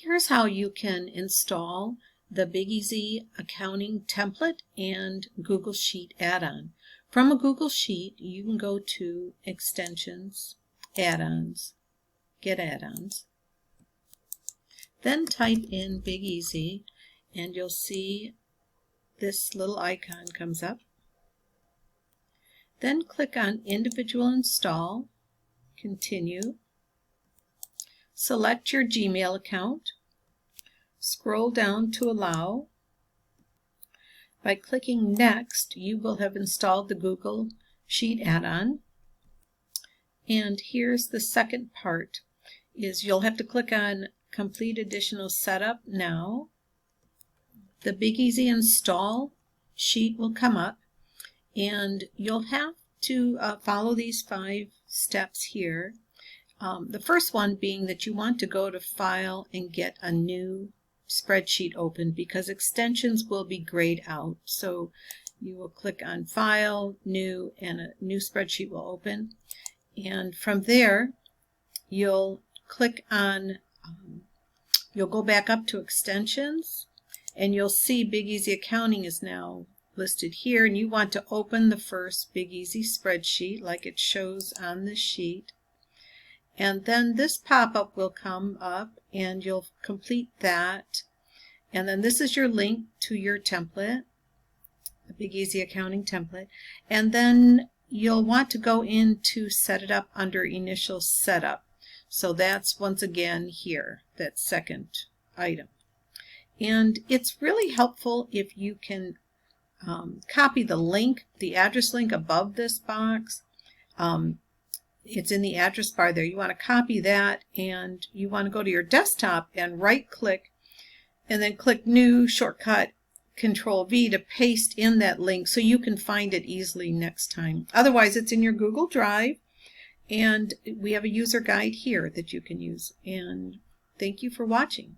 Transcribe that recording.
Here's how you can install the Big Easy Accounting template and Google Sheet add-on. From a Google Sheet, you can go to Extensions, Add-ons, Get Add-ons. Then type in Big Easy and you'll see this little icon comes up. Then click on Individual Install, Continue. Select your Gmail account. Scroll down to Allow. By clicking Next, you will have installed the Google Sheet add-on. And here's the second part, is you'll have to click on Complete Additional Setup Now. The Big Easy Install sheet will come up, and you'll have to follow these 5 steps here. The first one being that you want to go to File and get a new spreadsheet open, because extensions will be grayed out. So you will click on File, New, and a new spreadsheet will open. And from there, you'll click on, you'll go back up to Extensions, and you'll see Big Easy Accounting is now listed here, and you want to open the first Big Easy spreadsheet like it shows on the sheet. And then this pop-up will come up and you'll complete that. And then this is your link to your template, the Big Easy Accounting template. And then you'll want to go in to set it up under Initial Setup. So that's once again here, that second item. And it's really helpful if you can copy the link, the address link above this box. It's in the address bar there. You want to copy that, and you want to go to your desktop and right click and then click New, shortcut Control V to paste in that link so you can find it easily next time. Otherwise, it's in your Google Drive, and we have a user guide here that you can use. And thank you for watching.